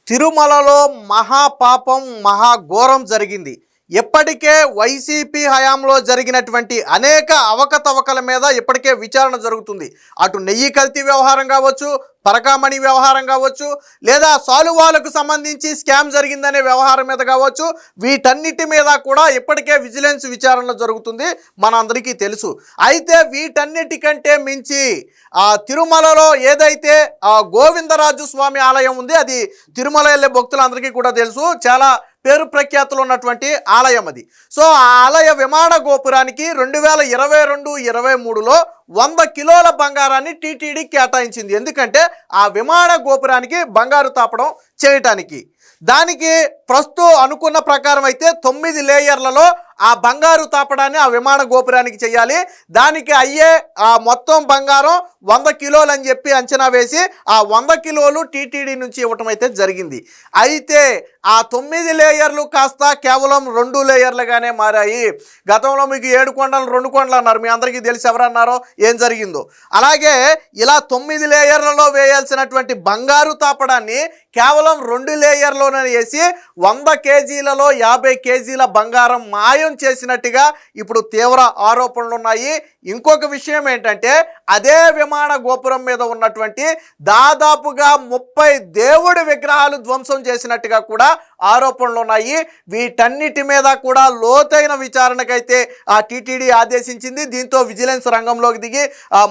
తిరుమలలో మహాపాపం మహాఘోరం జరిగింది. ఇప్పటికే వైసీపీ హయాంలో జరిగినటువంటి అనేక అవకతవకల మీద ఇప్పటికే విచారణ జరుగుతుంది. అటు నెయ్యి కల్తీ వ్యవహారం కావచ్చు, పరకామణి వ్యవహారం కావచ్చు, లేదా సాలువాలకు సంబంధించి స్కామ్ జరిగిందనే వ్యవహారం మీద కావచ్చు, వీటన్నిటి మీద కూడా ఇప్పటికే విజిలెన్స్ విచారణ జరుగుతుంది, మనందరికీ తెలుసు. అయితే వీటన్నిటికంటే మించి తిరుమలలో ఏదైతే గోవిందరాజు స్వామి ఆలయం ఉంది, అది తిరుమల వెళ్ళే భక్తులందరికీ కూడా తెలుసు, చాలా పేరు ప్రఖ్యాతులు ఉన్నటువంటి ఆలయం అది. సో ఆ ఆలయ విమాన గోపురానికి 2022-23లో 100 కిలోల బంగారాన్ని టీటీడీ కేటాయించింది. ఎందుకంటే ఆ విమాన గోపురానికి బంగారు తాపడం చేయటానికి. దానికి ప్రస్తుతం అనుకున్న ప్రకారం అయితే 9 లేయర్లలో ఆ బంగారు తాపడాన్ని ఆ విమాన గోపురానికి చేయాలి. దానికి అయ్యే ఆ మొత్తం బంగారం 100 కిలోలు అని చెప్పి అంచనా వేసి ఆ 100 కిలోలు టీటీడీ నుంచి ఇవ్వటం అయితే జరిగింది. అయితే ఆ 9 లేయర్లు కాస్త కేవలం 2 లేయర్లుగానే మారాయి. గతంలో మీకు 7 కొండలు 2 కొండలు అన్నారు, మీ అందరికీ తెలిసి ఎవరన్నారో ఏం జరిగిందో. అలాగే ఇలా 9 లేయర్లలో వేయాల్సినటువంటి బంగారు తాపడాన్ని కేవలం 2 లేయర్లోనే వేసి 100 కేజీలలో 50 కేజీల బంగారం మాయం చేసినట్టుగా ఇప్పుడు తీవ్ర ఆరోపణలు ఉన్నాయి. ఇంకొక విషయం ఏంటంటే, అదే విమాన గోపురం మీద ఉన్నటువంటి దాదాపుగా 30 దేవుడి విగ్రహాలు ధ్వంసం చేసినట్టుగా కూడా ఆరోపణలు ఉన్నాయి. వీటన్నిటి మీద కూడా లోతైన విచారణకైతే ఆ టీటీడీ ఆదేశించింది. దీంతో విజిలెన్స్ రంగంలోకి దిగి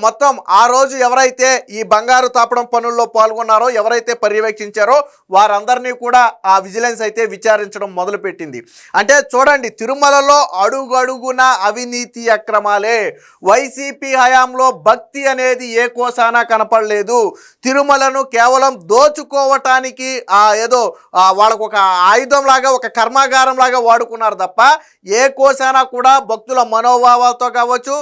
మొత్తం ఆ రోజు ఎవరైతే ఈ బంగారు తాపడం పనుల్లో పాల్గొన్నారో, ఎవరైతే పర్యవేక్షించారో వారందరినీ కూడా ఆ విజిలెన్స్ అయితే విచారించడం మొదలుపెట్టింది. అంటే చూడండి, తిరుమలలో అడుగడుగున అవినీతి అక్రమాలే. వైసీపీ హయాంలో భక్తి అనేది ఏ కోసానా కనపడలేదు. తిరుమలను కేవలం దోచుకోవటానికి ఏదో వాళ్ళకు ఒక ఆయుధం లాగా, ఒక కర్మాగారం లాగా వాడుకున్నారు తప్ప ఏ కోసానా కూడా భక్తుల మనోభావాలతో కావచ్చు,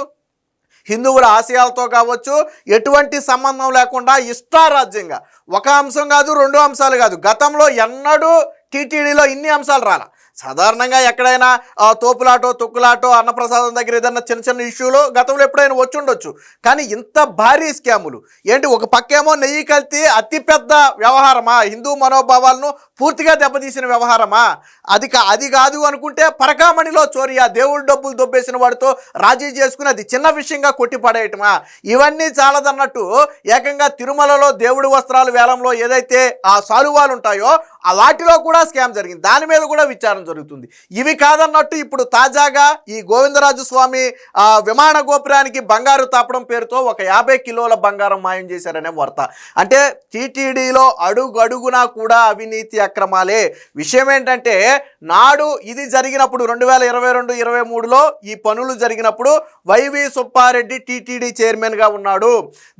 హిందువుల ఆశయాలతో కావచ్చు ఎటువంటి సంబంధం లేకుండా ఇష్టారాజ్యంగా ఒక అంశం కాదు, 2 అంశాలు కాదు, గతంలో ఎన్నడూ టీటీడీలో ఇన్ని అంశాలు రాలా. సాధారణంగా ఎక్కడైనా తోపులాటో తొక్కులాటో అన్నప్రసాదం దగ్గర ఏదన్నా చిన్న చిన్న ఇష్యూలు గతంలో ఎప్పుడైనా వచ్చి ఉండొచ్చు. కానీ ఇంత భారీ స్కాములు ఏంటి? ఒక పక్కేమో నెయ్యి కల్తీ అతిపెద్ద వ్యవహారమా, హిందూ మనోభావాలను పూర్తిగా దెబ్బతీసిన వ్యవహారమా? అది కాదు అనుకుంటే పరకామణిలో చోరీ, ఆ దేవుడు డబ్బులు దొబ్బేసిన వాడితో రాజీ చేసుకుని అది చిన్న విషయంగా కొట్టి పడేయటమా? ఇవన్నీ చాలదన్నట్టు ఏకంగా తిరుమలలో దేవుడి వస్త్రాలు వేలంలో ఏదైతే ఆ సాలువాలు ఉంటాయో వాటిలో కూడా స్కామ్ జరిగింది. దాని మీద కూడా విచారణ జరుగుతుంది. ఇవి కాదన్నట్టు ఇప్పుడు తాజాగా ఈ గోవిందరాజు స్వామి విమాన గోపురానికి బంగారు తాపడం పేరుతో ఒక 50 కిలోల బంగారం మాయం చేశారనే వార్త. అంటే టీటీడీలో అడుగడుగునా కూడా అవినీతి అక్రమాలే. విషయం ఏంటంటే, నాడు ఇది జరిగినప్పుడు 2022-23లో ఈ పనులు జరిగినప్పుడు వైవి సుబ్బారెడ్డి టీటీడీ చైర్మన్గా ఉన్నాడు,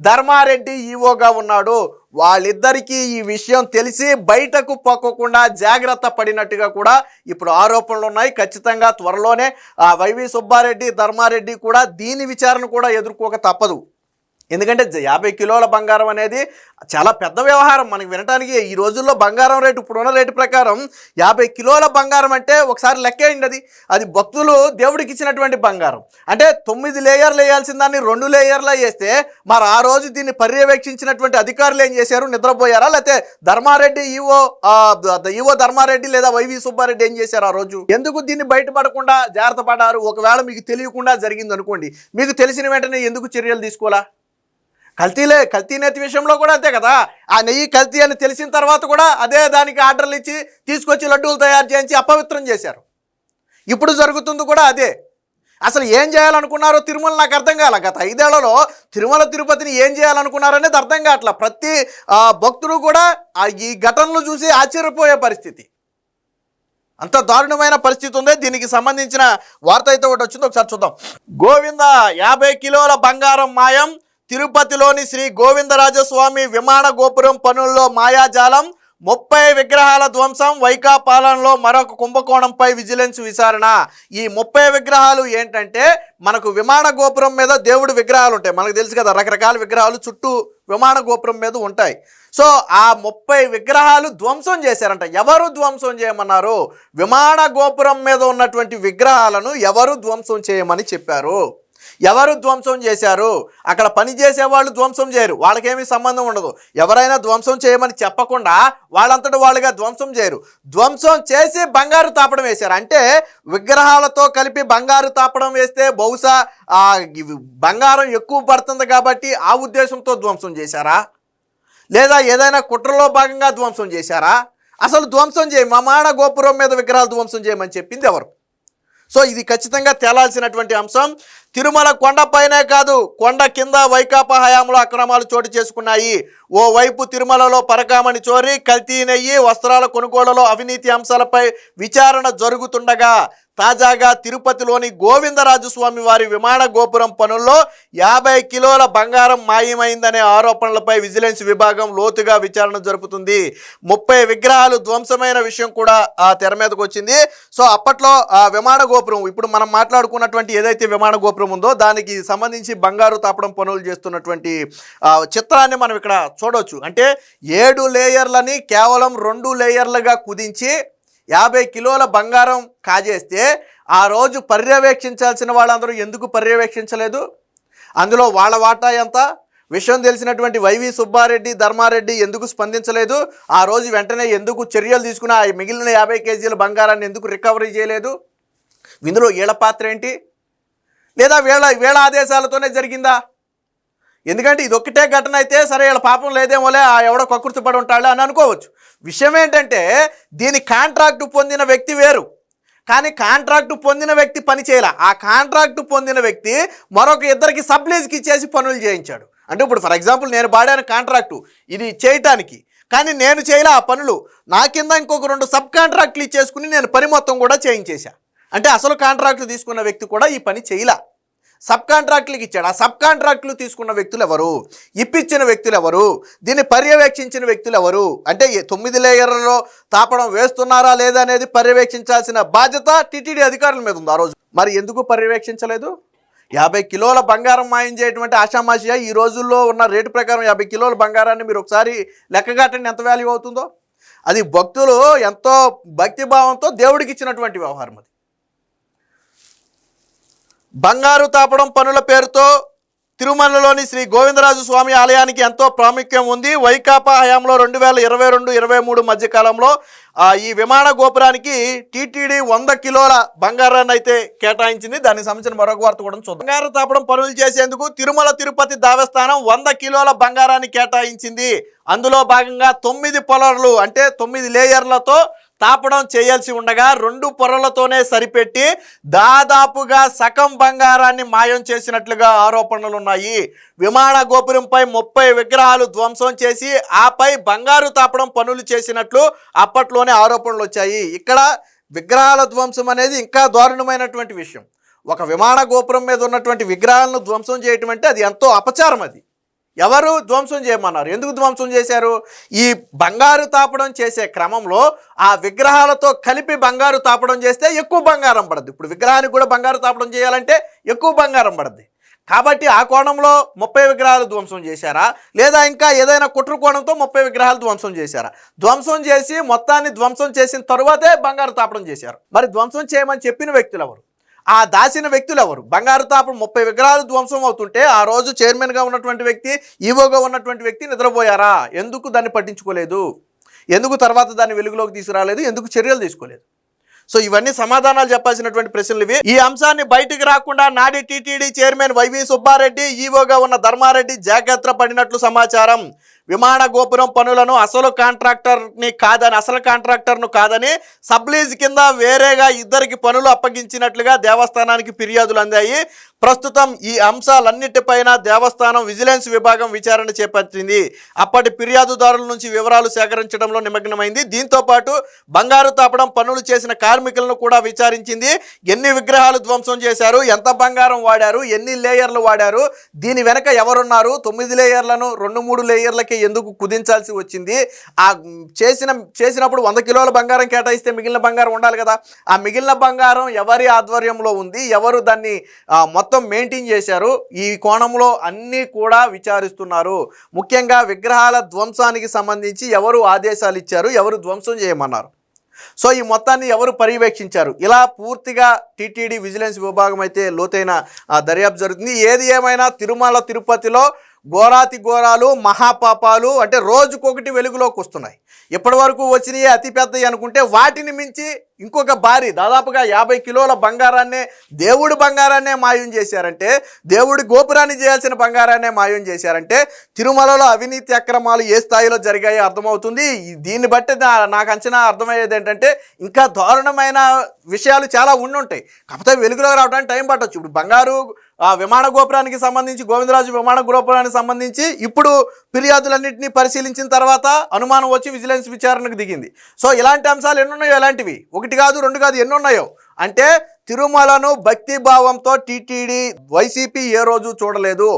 ధర్మారెడ్డి ఈవోగా ఉన్నాడు. వాళ్ళిద్దరికీ ఈ విషయం తెలిసి బయటకు పొక్కకుండా జాగ్రత్త పడినట్టుగా కూడా ఇప్పుడు ఆరోపణలు ఉన్నాయి. ఖచ్చితంగా త్వరలోనే వైవి సుబ్బారెడ్డి, ధర్మారెడ్డి కూడా దీని విచారణ కూడా ఎదుర్కోక తప్పదు. ఎందుకంటే 50 కిలోల బంగారం అనేది చాలా పెద్ద వ్యవహారం. మనకి వినటానికి ఈ రోజుల్లో బంగారం రేటు ఇప్పుడున్న రేటు ప్రకారం 50 కిలోల బంగారం అంటే ఒకసారి లెక్కేయండి. అది భక్తులు దేవుడికి ఇచ్చినటువంటి బంగారం. అంటే 9 లేయర్లు వేయాల్సిన దాన్ని 2 లేయర్లు వేస్తే మరి ఆ రోజు దీన్ని పర్యవేక్షించినటువంటి అధికారులు ఏం చేశారు? నిద్రపోయారా? లేకపోతే ధర్మారెడ్డి ఈవో ధర్మారెడ్డి లేదా వైవి సుబ్బారెడ్డి ఏం చేశారు ఆ రోజు? ఎందుకు దీన్ని బయటపడకుండా జాగ్రత్త పడ్డారు? ఒకవేళ మీకు తెలియకుండా జరిగింది అనుకోండి, మీకు తెలిసిన వెంటనే ఎందుకు చర్యలు తీసుకోవాలా? కల్తీ నేతి విషయంలో కూడా అంతే కదా. ఆ నెయ్యి కల్తీ అని తెలిసిన తర్వాత కూడా అదే దానికి ఆర్డర్లు ఇచ్చి తీసుకొచ్చి లడ్డూలు తయారు చేయించి అపవిత్రం చేశారు. ఇప్పుడు జరుగుతుంది కూడా అదే. అసలు ఏం చేయాలనుకున్నారో తిరుమల నాకు అర్థం కాల. గత 5 ఏళ్లలో తిరుమల తిరుపతిని ఏం చేయాలనుకున్నారనేది అర్థం కావట్లా. ప్రతి భక్తుడు కూడా ఈ ఘటనలు చూసి ఆశ్చర్యపోయే పరిస్థితి, అంత దారుణమైన పరిస్థితి ఉంది. దీనికి సంబంధించిన వార్త అయితే ఒకటి వచ్చింది, ఒకసారి చూద్దాం. గోవింద 50 కిలోల బంగారం మాయం, తిరుపతిలోని శ్రీ గోవిందరాజస్వామి విమాన గోపురం పనుల్లో మాయాజాలం, 30 విగ్రహాల ధ్వంసం, వైకాపాలనలో మరొక కుంభకోణంపై విజిలెన్స్ విచారణ. ఈ 30 విగ్రహాలు ఏంటంటే, మనకు విమాన గోపురం మీద దేవుడి విగ్రహాలు ఉంటాయి, మనకు తెలుసు కదా, రకరకాల విగ్రహాలు చుట్టూ విమాన గోపురం మీద ఉంటాయి. సో ఆ 30 విగ్రహాలు ధ్వంసం చేశారంట. ఎవరు ధ్వంసం చేయమన్నారు? విమాన గోపురం మీద ఉన్నటువంటి విగ్రహాలను ఎవరు ధ్వంసం చేయమని చెప్పారు? ఎవరు ధ్వంసం చేశారు? అక్కడ పని చేసే వాళ్ళు ధ్వంసం చేయరు, వాళ్ళకేమీ సంబంధం ఉండదు. ఎవరైనా ధ్వంసం చేయమని చెప్పకుండా వాళ్ళంతటి వాళ్ళుగా ధ్వంసం చేయరు. ధ్వంసం చేసి బంగారు తాపడం వేశారు. అంటే విగ్రహాలతో కలిపి బంగారు తాపడం వేస్తే బహుశా బంగారం ఎక్కువ పడుతుంది కాబట్టి ఆ ఉద్దేశంతో ధ్వంసం చేశారా, లేదా ఏదైనా కుట్రలో భాగంగా ధ్వంసం చేశారా? అసలు ధ్వంసం చేయి, విమాన గోపురం మీద విగ్రహాలు ధ్వంసం చేయమని చెప్పింది ఎవరు? సో ఇది ఖచ్చితంగా తేలాల్సినటువంటి అంశం. తిరుమల కొండపైనే కాదు, కొండ కింద వైకాపా హయాంలో అక్రమాలు చోటు చేసుకున్నాయి. ఓవైపు తిరుమలలో పరకామణి చోరీ, కల్తీ నెయ్యి, వస్త్రాల కొనుగోలులో అవినీతి అంశాలపై విచారణ జరుగుతుండగా తాజాగా తిరుపతిలోని గోవిందరాజు స్వామి వారి విమాన గోపురం పనుల్లో 50 కిలోల బంగారం మాయమైందనే ఆరోపణలపై విజిలెన్స్ విభాగం లోతుగా విచారణ జరుపుతుంది. 30 విగ్రహాలు ధ్వంసమైన విషయం కూడా తెర మీదకు వచ్చింది. సో అప్పట్లో విమాన గోపురం, ఇప్పుడు మనం మాట్లాడుకున్నటువంటి ఏదైతే విమాన గోపురం ఉందో దానికి సంబంధించి బంగారు తాపడం పనులు చేస్తున్నటువంటి చిత్రాన్ని మనం ఇక్కడ చూడవచ్చు. అంటే 7 లేయర్లని కేవలం 2 లేయర్లుగా కుదించి 50 కిలోల బంగారం కాజేస్తే ఆ రోజు పర్యవేక్షించాల్సిన వాళ్ళందరూ ఎందుకు పర్యవేక్షించలేదు? అందులో వాళ్ళ వాటా ఎంత? విషయం తెలిసినటువంటి వైవి సుబ్బారెడ్డి, ధర్మారెడ్డి ఎందుకు స్పందించలేదు? ఆ రోజు వెంటనే ఎందుకు చర్యలు తీసుకుని ఆ మిగిలిన 50 కేజీల బంగారాన్ని ఎందుకు రికవరీ చేయలేదు? ఇందులో వీళ్ళ పాత్ర ఏంటి? లేదా వీళ్ళ ఆదేశాలతోనే జరిగిందా? ఎందుకంటే ఇది ఒక్కటే ఘటన అయితే సరే వీళ్ళ పాపం లేదేమోలే, ఎవడో కక్కుర్తిపడి ఉంటాడు అని అనుకోవచ్చు. విషయం ఏంటంటే దీని కాంట్రాక్టు పొందిన వ్యక్తి వేరు, కానీ కాంట్రాక్టు పొందిన వ్యక్తి పని చేయాల. ఆ కాంట్రాక్టు పొందిన వ్యక్తి మరొక ఇద్దరికి సబ్లీజ్కి ఇచ్చేసి పనులు చేయించాడు. అంటే ఇప్పుడు ఫర్ ఎగ్జాంపుల్ నేను బాడాను కాంట్రాక్టు ఇది చేయటానికి, కానీ నేను చేయలే ఆ పనులు, నా కింద ఇంకొక 2 సబ్ కాంట్రాక్ట్లు ఇచ్చేసుకుని నేను పని మొత్తం కూడా చేయించేశా. అంటే అసలు కాంట్రాక్టు తీసుకున్న వ్యక్తి కూడా ఈ పని చేయలే, సబ్ కాంట్రాక్టులకు ఇచ్చాడు. ఆ సబ్ కాంట్రాక్టులు తీసుకున్న వ్యక్తులు ఎవరు? ఇప్పించిన వ్యక్తులు ఎవరు? దీన్ని పర్యవేక్షించిన వ్యక్తులు ఎవరు? అంటే 9 లేయర్లలో తాపడం వేస్తున్నారా లేదా అనేది పర్యవేక్షించాల్సిన బాధ్యత టీటీడీ అధికారుల మీద ఉంది ఆ రోజు. మరి ఎందుకు పర్యవేక్షించలేదు? 50 కిలోల బంగారం మాయం చేయటువంటి ఆషామాషియా? ఈ రోజుల్లో ఉన్న రేటు ప్రకారం 50 కిలోల బంగారాన్ని మీరు ఒకసారి లెక్కగట్టండి ఎంత వాల్యూ అవుతుందో. అది భక్తులు ఎంతో భక్తిభావంతో దేవుడికి ఇచ్చినటువంటి వ్యవహారం. అది బంగారు తాపడం పనుల పేరుతో తిరుమలలోని శ్రీ గోవిందరాజు స్వామి ఆలయానికి ఎంతో ప్రాముఖ్యం ఉంది. వైకాపా హయాంలో 2022-23 మధ్యకాలంలో ఈ విమాన గోపురానికి టీటీడీ 100 కిలోల బంగారాన్ని అయితే కేటాయించింది. దానికి సంబంధించిన మరొక వార్త కూడా చూద్దాం. బంగారు తాపడం పనులు చేసేందుకు తిరుమల తిరుపతి దేవస్థానం 100 కిలోల బంగారాన్ని కేటాయించింది. అందులో భాగంగా 9 పొరలు అంటే 9 లేయర్లతో తాపడం చేయాల్సి ఉండగా 2 పొరలతోనే సరిపెట్టి దాదాపుగా సగం బంగారాన్ని మాయం చేసినట్లుగా ఆరోపణలు ఉన్నాయి. విమాన గోపురంపై 30 విగ్రహాలు ధ్వంసం చేసి ఆపై బంగారు తాపడం పనులు చేసినట్లు అప్పట్లోనే ఆరోపణలు వచ్చాయి. ఇక్కడ విగ్రహాల ధ్వంసం అనేది ఇంకా దారుణమైనటువంటి విషయం. ఒక విమాన గోపురం మీద ఉన్నటువంటి విగ్రహాలను ధ్వంసం చేయటం అంటే అది ఎంతో అపచారం. అది ఎవరు ధ్వంసం చేయమన్నారు? ఎందుకు ధ్వంసం చేశారు? ఈ బంగారు తాపడం చేసే క్రమంలో ఆ విగ్రహాలతో కలిపి బంగారు తాపడం చేస్తే ఎక్కువ బంగారం పడుద్ది. ఇప్పుడు విగ్రహానికి కూడా బంగారు తాపడం చేయాలంటే ఎక్కువ బంగారం పడుద్ది. కాబట్టి ఆ కోణంలో 30 విగ్రహాలు ధ్వంసం చేశారా, లేదా ఇంకా ఏదైనా కుట్ర కోణంతో 30 విగ్రహాలు ధ్వంసం చేశారా? ధ్వంసం చేసి మొత్తాన్ని ధ్వంసం చేసిన తరువాతే బంగారు తాపడం చేశారు. మరి ధ్వంసం చేయమని చెప్పిన వ్యక్తులు ఎవరు? ఆ దాచిన వ్యక్తులు ఎవరు? బంగారు తాపడం 30 విగ్రహాలు ధ్వంసం అవుతుంటే ఆ రోజు చైర్మన్గా ఉన్నటువంటి వ్యక్తి, ఈవోగా ఉన్నటువంటి వ్యక్తి నిద్రపోయారా? ఎందుకు దాన్ని పట్టించుకోలేదు? ఎందుకు తర్వాత దాన్ని వెలుగులోకి తీసుకురాలేదు? ఎందుకు చర్యలు తీసుకోలేదు? సో ఇవన్నీ సమాధానాలు చెప్పాల్సినటువంటి ప్రశ్నలు ఇవి. ఈ అంశాన్ని బయటికి రాకుండా నాడి టీటీడీ చైర్మన్ వైవి సుబ్బారెడ్డి, ఈవోగా ఉన్న ధర్మారెడ్డి జాగ్రత్త పడినట్లు సమాచారం. విమాన గోపురం పనులను అసలు కాంట్రాక్టర్ను కాదని సబ్లీజ్ కింద వేరేగా 2 పనులు అప్పగించినట్లుగా దేవస్థానానికి ఫిర్యాదులు అందాయి. ప్రస్తుతం ఈ అంశాలన్నిటిపైన దేవస్థానం విజిలెన్స్ విభాగం విచారణ చేపట్టింది. అప్పటి ఫిర్యాదుదారుల నుంచి వివరాలు సేకరించడంలో నిమగ్నమైంది. దీంతో పాటు బంగారు తాపడం పనులు చేసిన కార్మికులను కూడా విచారించింది. ఎన్ని విగ్రహాలు ధ్వంసం చేశారు, ఎంత బంగారం వాడారు, ఎన్ని లేయర్లు వాడారు, దీని వెనక ఎవరున్నారు, 9 లేయర్లను 2-3 లేయర్లకి ఎందుకు కుదించాల్సి వచ్చింది, ఆ చేసినప్పుడు 100 కిలోల బంగారం కేటాయిస్తే మిగిలిన బంగారం ఉండాలి కదా, ఆ మిగిలిన బంగారం ఎవరి ఆధ్వర్యంలో ఉంది, ఎవరు దాన్ని మొత్తం మెయింటైన్ చేశారు, ఈ కోణంలో అన్నీ కూడా విచారిస్తున్నారు. ముఖ్యంగా విగ్రహాల ధ్వంసానికి సంబంధించి ఎవరు ఆదేశాలు ఇచ్చారు, ఎవరు ధ్వంసం చేయమన్నారు. సో ఈ మొత్తాన్ని ఎవరు పర్యవేక్షించారు? ఇలా పూర్తిగా టీటీడీ విజిలెన్స్ విభాగం అయితే లోతైన దర్యాప్తు జరుగుతుంది. ఏది ఏమైనా తిరుమల తిరుపతిలో ఘోరాతి ఘోరాలు మహాపాపాలు అంటే రోజుకొకటి వెలుగులోకి వస్తున్నాయి. ఇప్పటి వరకు వచ్చినాయి అతిపెద్దవి అనుకుంటే వాటిని మించి ఇంకొక భారీ దాదాపుగా 50 కిలోల బంగారాన్నే దేవుడి బంగారాన్నే మాయం చేశారంటే, దేవుడి గోపురాన్ని చేయాల్సిన బంగారాన్నే మాయం చేశారంటే తిరుమలలో అవినీతి అక్రమాలు ఏ స్థాయిలో జరిగాయో అర్థమవుతుంది. దీన్ని బట్టి నాకు అంచనా అర్థమయ్యేది ఏంటంటే ఇంకా దారుణమైన విషయాలు చాలా ఉండుంటాయి. కాకపోతే వెలుగులో రావడానికి టైం పట్టవచ్చు. ఇప్పుడు బంగారు విమాన గోపురానికి సంబంధించి, గోవిందరాజు విమాన గోపురానికి సంబంధించి ఇప్పుడు ఫిర్యాదులన్నింటినీ పరిశీలించిన తర్వాత అనుమానం వచ్చి విజిలెన్స్ విచారణకు దిగింది. సో ఇలాంటి అంశాలు ఎన్నున్నాయో, ఎలాంటివి 1 కాదు 2 కాదు ఎన్నున్నాయో. అంటే తిరుమలను భక్తి భావంతో టీటీడీ వైసీపీ ఏ రోజు చూడలేదు.